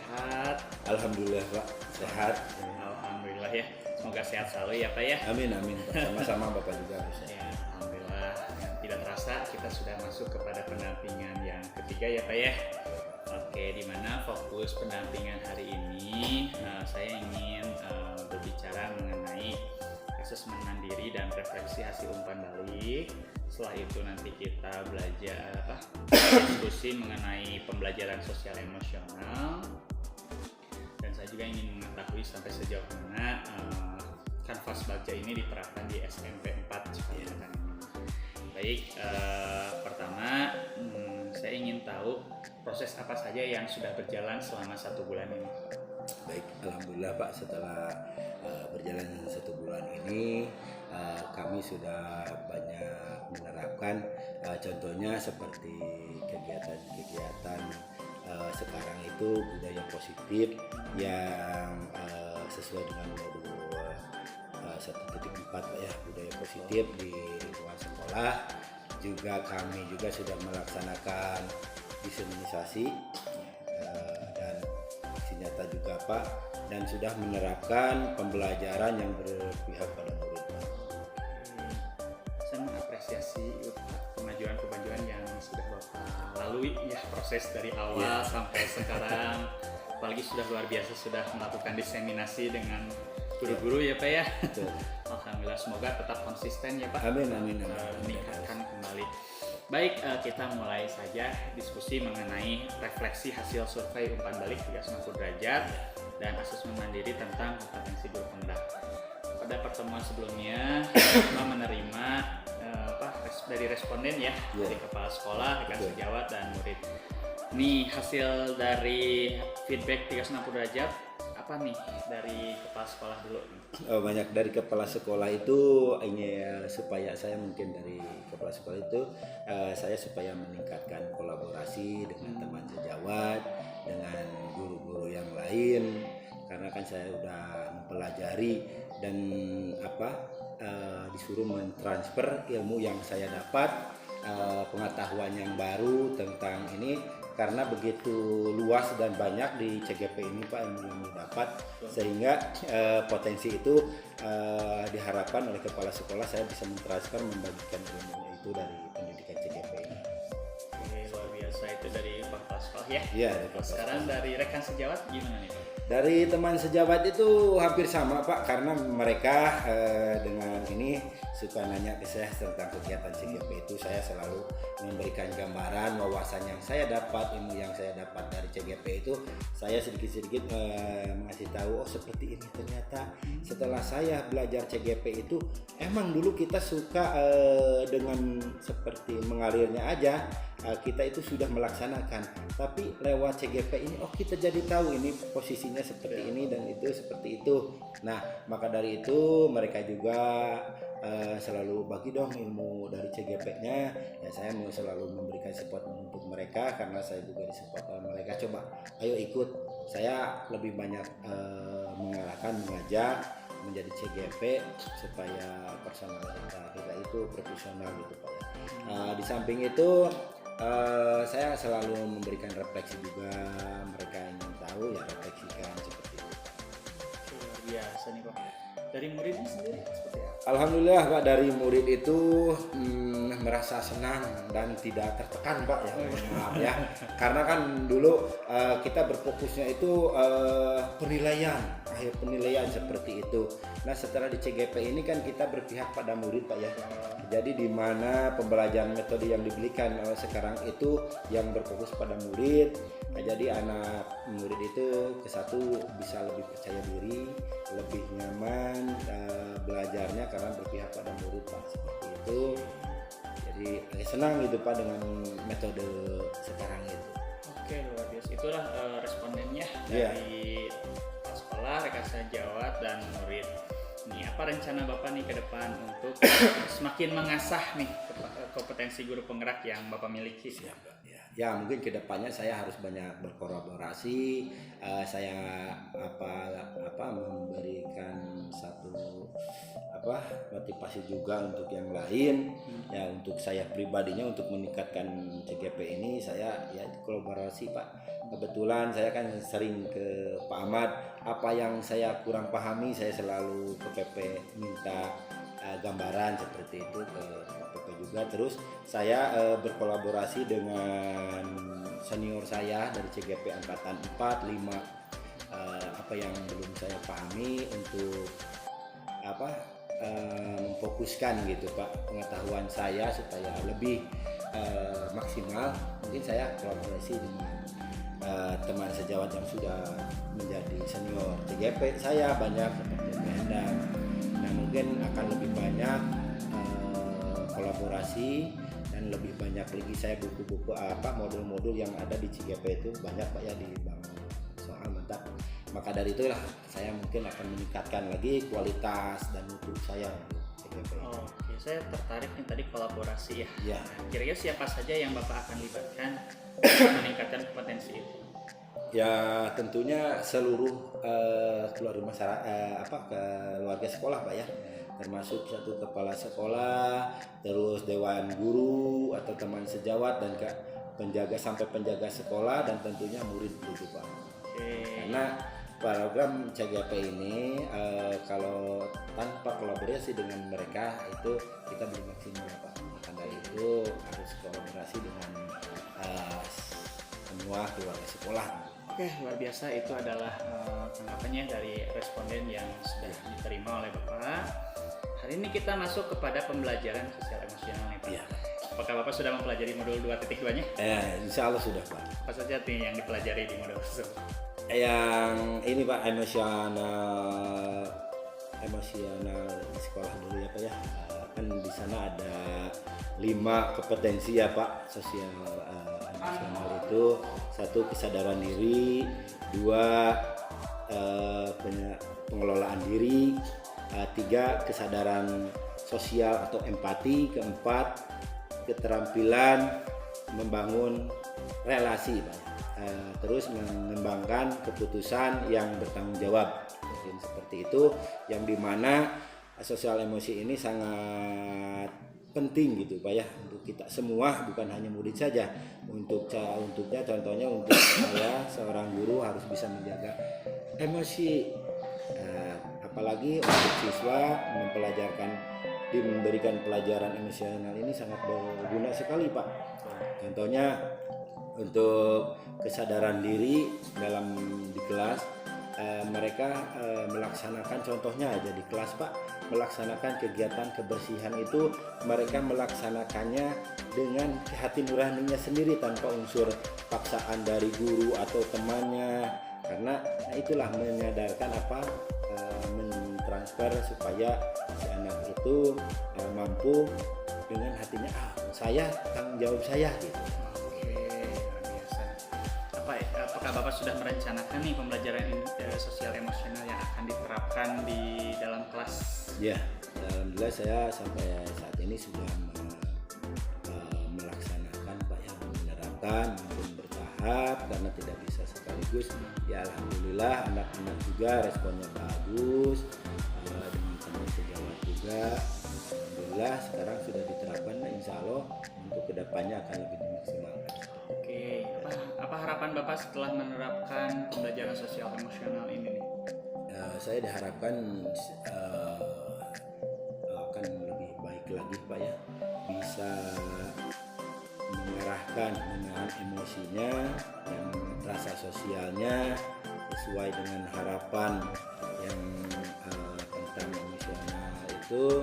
sehat? Alhamdulillah Pak, sehat. Alhamdulillah ya. Semoga sehat selalu ya Pak ya. Amin amin Pak. Sama-sama Bapak juga harusnya. Ya, alhamdulillah. Tidak terasa kita sudah masuk kepada pendampingan yang ketiga ya Pak ya. Oke, di mana fokus pendampingan hari ini saya ingin berbicara mengenai asesmen mandiri dan refleksi hasil umpan balik. Setelah itu nanti kita belajar diskusi mengenai pembelajaran sosial emosional. Dan saya juga ingin mengetahui sampai sejauh mana kanvas baca ini diterapkan di SMP 4 Cipatat. Baik, pertama saya ingin tahu proses apa saja yang sudah berjalan selama 1 bulan ini. Baik, alhamdulillah Pak, setelah berjalan 1 bulan ini kami sudah banyak menerapkan contohnya seperti kegiatan-kegiatan sekarang itu budaya positif yang sesuai dengan modul 1.4 Pak ya, budaya positif di lingkungan sekolah. Juga kami juga sudah melaksanakan diseminisasi dan aksi nyata juga Pak, dan sudah menerapkan pembelajaran yang berpihak pada murid Pak. Saya mengapresiasi kemajuan yang sudah Bapak lalui ya, proses dari awal sampai sekarang, apalagi sudah luar biasa sudah melakukan diseminasi dengan guru-guru ya Pak ya. Alhamdulillah, semoga tetap konsisten ya Pak. Amin amin. Meningkatkan kembali. Baik, kita mulai saja diskusi mengenai refleksi hasil survei umpan balik 360 derajat dan asesmen mandiri tentang kompetensi guru penggerak. Pada pertemuan sebelumnya, kita menerima dari responden ya, dari kepala sekolah, rekan sejawat dan murid. Ini hasil dari feedback 360 derajat. Apa nih dari kepala sekolah dulu? Banyak dari kepala sekolah itu ingin supaya saya mungkin dari kepala sekolah itu saya supaya meningkatkan kolaborasi dengan teman sejawat, dengan guru-guru yang lain, karena kan saya udah mempelajari dan disuruh mentransfer ilmu yang saya dapat, pengetahuan yang baru tentang ini. Karena begitu luas dan banyak di CGP ini Pak yang kami dapat, sehingga potensi itu diharapkan oleh kepala sekolah saya bisa mentransfer, membagikan ilmunya itu dari pendidikan CGP ini. Oke, luar biasa itu dari kepala sekolah ya. Iya. Sekarang dari rekan sejawat gimana nih Pak? Dari teman sejawat itu hampir sama Pak, karena mereka dengan ini suka nanya ke saya tentang kegiatan CGP itu. Saya selalu memberikan gambaran wawasan yang saya dapat, ilmu yang saya dapat dari CGP itu. Saya sedikit-sedikit mengasih tahu, oh seperti ini ternyata setelah saya belajar CGP itu emang dulu kita suka dengan seperti mengalirnya aja. Kita itu sudah melaksanakan, tapi lewat CGP ini kita jadi tahu ini posisinya seperti ini dan itu seperti itu. Nah, maka dari itu mereka juga selalu bagi dong ilmu dari CGP-nya. Ya, saya mau selalu memberikan support untuk mereka, karena saya juga disupport mereka. Coba ayo ikut, saya lebih banyak mengarahkan, mengajak menjadi CGP supaya personal kita itu profesional gitu Pak ya. Di samping itu saya selalu memberikan refleksi juga, mereka ingin tahu ya refleksikan seperti itu. Luar biasa nih Pak. Dari muridnya sendiri seperti apa? Alhamdulillah Pak, dari murid itu merasa senang dan tidak tertekan Pak ya, maaf ya. Karena kan dulu kita berfokusnya itu penilaian, akhir penilaian seperti itu. Nah setelah di CGP ini kan kita berpihak pada murid Pak ya. Jadi di mana pembelajaran metode yang diberikan sekarang itu yang berfokus pada murid. Nah, jadi anak murid itu kesatu bisa lebih percaya diri, lebih nyaman belajarnya karena berpihak pada murid Pak, seperti itu. Jadi senang gitu Pak dengan metode sekarang itu. Oke, luar biasa. Itulah respondennya dari kepala sekolah, rekan sejawat dan murid. Nih, apa rencana Bapak nih ke depan untuk semakin mengasah nih kompetensi guru penggerak yang Bapak miliki? Siap Pak. Ya. ya mungkin kedepannya saya harus banyak berkolaborasi. Saya memberikan satu motivasi juga untuk yang lain. Ya untuk saya pribadinya untuk meningkatkan CGP ini saya ya kolaborasi Pak. Kebetulan saya kan sering ke Pak Ahmad, apa yang saya kurang pahami saya selalu ke PP minta gambaran seperti itu ke PP juga. Terus saya berkolaborasi dengan senior saya dari CGP angkatan 4, 5, apa yang belum saya pahami untuk memfokuskan gitu Pak pengetahuan saya supaya lebih maksimal. Mungkin saya kolaborasi dengan teman sejawat yang sudah menjadi senior CGP saya banyak seperti Endang. Nah mungkin akan lebih banyak kolaborasi dan lebih banyak lagi saya buku-buku modul-modul yang ada di CGP itu banyak Pak ya di Bang Soal mantap. Maka dari itulah saya mungkin akan meningkatkan lagi kualitas dan mutu saya untuk CGP. Oke, saya tertarik nih tadi kolaborasi ya. Ya. Kira-kira siapa saja yang Bapak akan libatkan untuk meningkatkan kompetensi itu? Ya tentunya seluruh keluarga masyarakat keluarga sekolah Pak ya, termasuk satu kepala sekolah, terus dewan guru atau teman sejawat dan penjaga sampai penjaga sekolah dan tentunya murid itu Pak. Karena program CGP ini kalau tanpa kolaborasi dengan mereka itu kita belum maksimal Pak. Maka dari itu harus kolaborasi dengan semua keluarga sekolah. Oke, luar biasa. Itu adalah tanggapannya dari responden yang sudah diterima oleh Bapak. Hari ini kita masuk kepada pembelajaran sosial emosional nih Pak. Ya. Apakah Bapak sudah mempelajari modul 2.2-nya? Insya Allah sudah Pak. Apa saja nih yang dipelajari di modul tersebut? Yang ini Pak emosional di sekolah dulu ya Pak ya. Kan di sana ada 5 kompetensi ya Pak sosial emosional itu. 1 kesadaran diri, 2 pengelolaan diri, 3 kesadaran sosial atau empati, 4 keterampilan membangun relasi Pak. Terus mengembangkan keputusan yang bertanggung jawab. Mungkin seperti itu yang dimana sosial emosi ini sangat penting gitu Pak ya untuk kita semua, bukan hanya murid saja. Untuknya contohnya untuk saya seorang guru harus bisa menjaga emosi, apalagi untuk siswa memberikan pelajaran emosional ini sangat berguna sekali Pak. Contohnya untuk kesadaran diri di kelas, mereka melaksanakan contohnya aja di kelas Pak, melaksanakan kegiatan kebersihan itu mereka melaksanakannya dengan hati nuraninya sendiri tanpa unsur paksaan dari guru atau temannya, karena itulah menyadarkan mentransfer supaya si anak itu mampu dengan hatinya saya tanggung jawab saya gitu. Apakah Bapak sudah merencanakan nih pembelajaran sosial emosional yang akan diterapkan di dalam kelas? Ya, alhamdulillah saya sampai saat ini sudah melaksanakan Pak yang menerapkan mungkin bertahap karena tidak bisa sekaligus. Ya alhamdulillah anak-anak juga responnya bagus, dengan teman sejawat juga. Alhamdulillah sekarang sudah diterapkan, insya Allah untuk kedepannya akan lebih dimaksimalkan. Oke, apa harapan Bapak setelah menerapkan pembelajaran sosial emosional ini? Saya diharapkan akan lebih baik lagi Pak ya, bisa mengarahkan menahan emosinya dan rasa sosialnya sesuai dengan harapan yang tentang emosional itu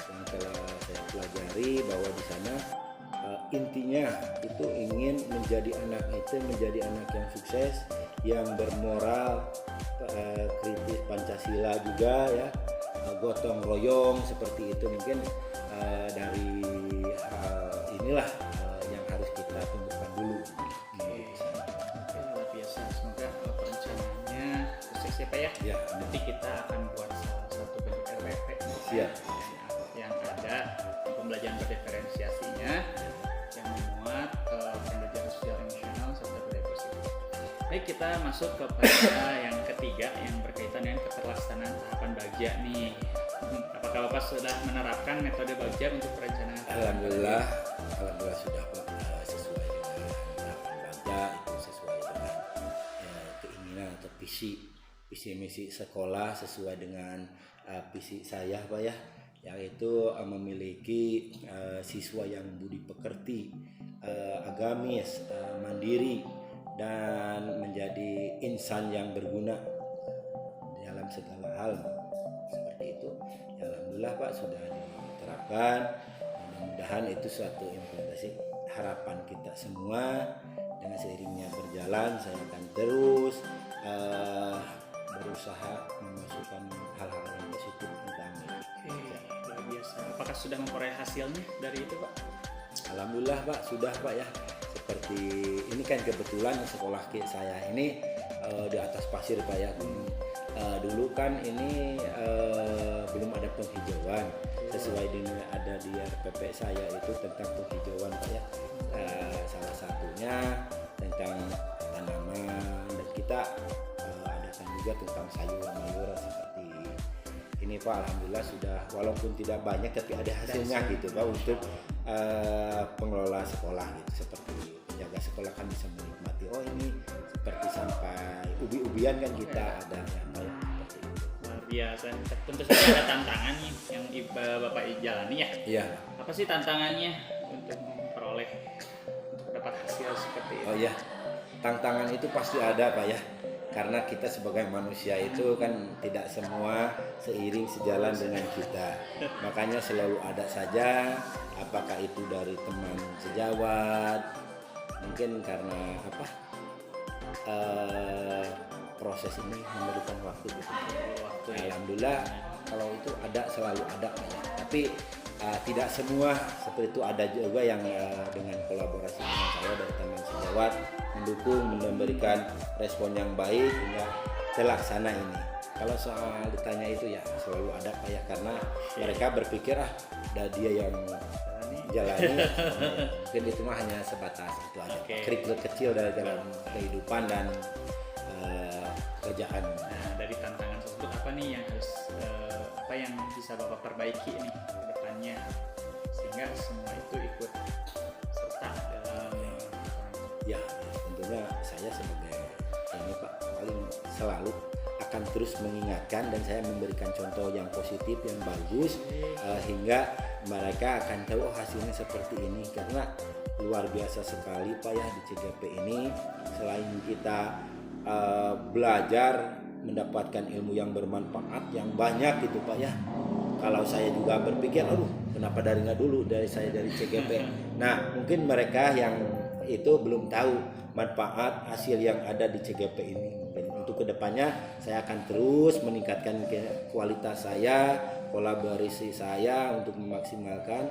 yang telah saya pelajari, bahwa di sana intinya itu ingin menjadi anak yang sukses, yang bermoral, kritis Pancasila juga ya, gotong royong seperti itu. Mungkin dari inilah yang harus kita tumbuhkan dulu. Oke, luar biasa. Semoga perencanaannya sukses ya Pak ya. Ya. Nanti kita akan buat salah satu bentuk RPP yang ada pembelajaran berdiferensiasinya, yang memuat pembelajaran sosial emosional serta budaya positif. Baik, kita masuk kepada yang ketiga yang berkaitan dengan keterlaksanaan tahapan bagja nih. Apakah Bapak sudah menerapkan metode bagja untuk perencanaan? Alhamdulillah sudah Pak. Sesuai dengan tahapan bagja itu sesuai dengan keinginan atau visi misi sekolah, sesuai dengan visi saya Pak ya, yaitu memiliki siswa yang budi pekerti, agamis, mandiri, dan menjadi insan yang berguna dalam segala hal. Seperti itu ya, alhamdulillah Pak sudah diterapkan. Mudah-mudahan itu suatu implementasi harapan kita semua. Dengan seiringnya berjalan, saya akan terus berusaha memasukkan hal-hal yang positif tentang Luar biasa. Apakah sudah memperoleh hasilnya dari itu Pak? Alhamdulillah Pak, sudah Pak ya. Seperti ini kan kebetulan sekolah saya ini di atas pasir Pak ya. Dulu kan ini belum ada penghijauan. Sesuai dengan ada di RPP saya itu tentang penghijauan Pak ya. Salah satunya tentang tanaman, dan kita adakan juga tentang sayur-mayuran seperti ini Pak. Alhamdulillah sudah, walaupun tidak banyak tapi ada hasilnya gitu Pak untuk pengelola sekolah gitu. Seperti penjaga sekolah kan bisa menikmati, oh ini seperti sampai ubi-ubian kan kita ada ya Pak ya, seperti itu. Luar biasa. Tentu saja ada tantangan nih yang Bapak jalani ya. Iya. Apa sih tantangannya untuk memperoleh dapat hasil seperti itu? Oh ya, tantangan itu pasti ada Pak ya, karena kita sebagai manusia itu kan tidak semua seiring sejalan dengan kita. Makanya selalu ada saja, apakah itu dari teman sejawat, mungkin karena apa, proses ini memerlukan waktu gitu. Alhamdulillah kalau itu ada, selalu ada Pak ya. Tapi tidak semua seperti itu, ada juga yang dengan kolaborasi dengan saya dari teman sejawat mendukung, memberikan respon yang baik hingga terlaksana ini. Kalau soal ditanya itu ya selalu ada Pak ya, karena mereka berpikir ada dia yang jalani, mungkin itu mah hanya sebatas itu aja, kerikil kecil dari dalam kehidupan dan kerjaan. Nah, dari tantangan tersebut apa nih yang harus apa yang bisa Bapak perbaiki nih ke depannya sehingga semua itu ikut serta dalam ya tentunya saya sebagai ini Pak paling selalu akan terus mengingatkan, dan saya memberikan contoh yang positif yang bagus hingga mereka akan tahu oh hasilnya seperti ini. Karena luar biasa sekali Pak ya di CGP ini, selain kita belajar mendapatkan ilmu yang bermanfaat yang banyak gitu Pak ya. Kalau saya juga berpikir, aduh kenapa dari nggak dulu dari saya dari CGP. Nah mungkin mereka yang itu belum tahu manfaat hasil yang ada di CGP ini. Mungkin untuk kedepannya saya akan terus meningkatkan kualitas saya, kolaborasi saya untuk memaksimalkan.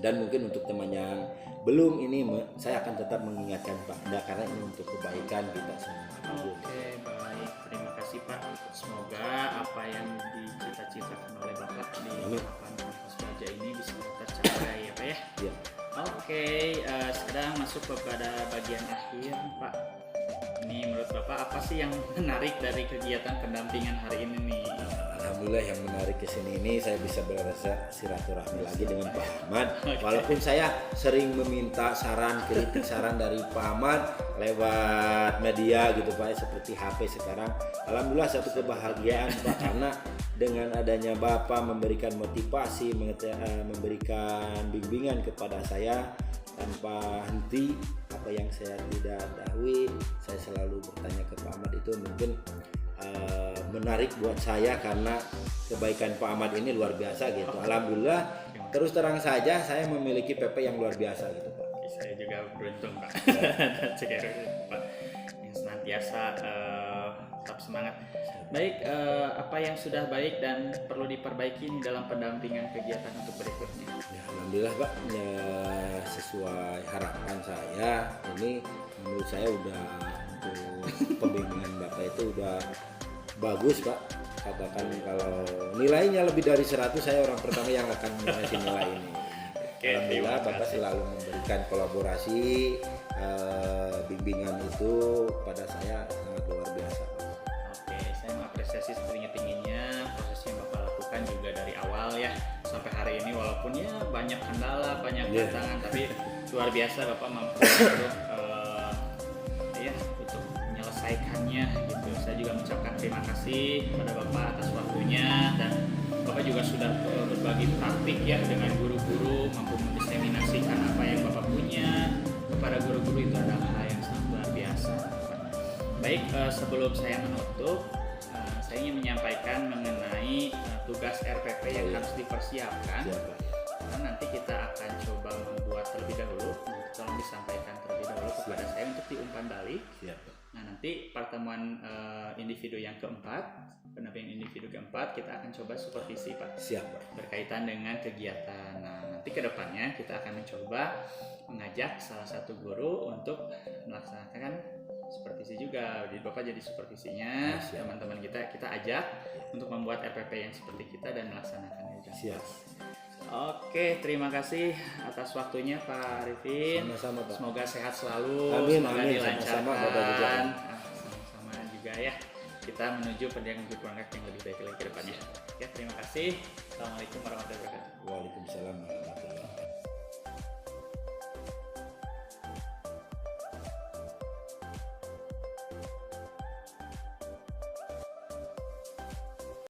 Dan mungkin untuk teman yang belum ini, saya akan tetap mengingatkan Pak, karena ini untuk kebaikan kita semua. Oke, baik. Terima kasih Pak. Semoga apa yang dicita-citakan oleh Bapak di kampus Baja ini bisa tercapai ya Pak ya. Ya. Oke, sekarang masuk kepada bagian akhir Pak. Ini menurut Bapak apa sih yang menarik dari kegiatan pendampingan hari ini nih? Alhamdulillah yang menarik ke sini ini saya bisa berasa silaturahmi lagi dengan Pak Ahmad. Walaupun saya sering meminta kritik saran dari Pak Ahmad lewat media gitu Pak, seperti HP sekarang. Alhamdulillah satu kebahagiaan Pak, karena dengan adanya Bapak memberikan motivasi, memberikan bimbingan kepada saya tanpa henti. Apa yang saya tidak ketahui, saya selalu bertanya ke Pak Ahmad, itu mungkin menarik buat saya karena kebaikan Pak Ahmad ini luar biasa gitu. Alhamdulillah, terus terang saja saya memiliki PP yang luar biasa gitu Pak. Saya juga beruntung Pak. Pak yang senantiasa tetap semangat. Baik, apa yang sudah baik dan perlu diperbaiki dalam pendampingan kegiatan untuk berikutnya? Ya, alhamdulillah Pak, ya, sesuai harapan saya ini menurut saya udah untuk pembimbingan Bapak itu udah bagus Pak. Katakan kalau nilainya lebih dari 100, saya orang pertama yang akan mengasih nilai ini. Alhamdulillah terima Bapak kasih. selalu memberikan kolaborasi, bimbingan itu pada saya sangat luar biasa Pak. Oke, saya mengapresiasi setinggi-tingginya proses yang Bapak lakukan juga dari awal ya sampai hari ini, walaupun ya banyak kendala, banyak Iya. tantangan, tapi luar biasa Bapak mampu untuk ya untuk menyelesaikannya gitu. Saya juga mengucapkan terima kasih kepada Bapak atas waktunya, dan Bapak juga sudah berbagi praktik ya dengan guru-guru, mampu mendiseminasikan apa yang Bapak punya kepada guru-guru. Itu adalah hal yang sangat luar biasa. Baik, sebelum saya menutup, saya ingin menyampaikan mengenai tugas RPP yang harus dipersiapkan. Siap, Pak. Karena nanti kita akan coba membuat terlebih dahulu. Tolong disampaikan terlebih dahulu kepada saya untuk diumpan balik. Siap, Pak. Nah, nanti pertemuan individu yang keempat, pendampingan individu keempat, kita akan coba supervisi Pak, Siap, Pak. berkaitan dengan kegiatan. Nah, nanti ke depannya kita akan mencoba mengajak salah satu guru untuk melaksanakan supervisi juga. Jadi Bapak jadi supervisinya, Siap. teman-teman kita ajak untuk membuat RPP yang seperti kita dan melaksanakannya juga. Siap. Oke, terima kasih atas waktunya Pak Arifin. Sama-sama, Pak. Semoga sehat selalu, Amin, semoga amin. dilancarkan. Sama-sama, Bapak juga. Sama-sama juga ya. Kita menuju pendidikan perangkat yang lebih baik lagi ke depannya. Oke, terima kasih. Assalamualaikum warahmatullahi wabarakatuh. Waalaikumsalam warahmatullahi wabarakatuh.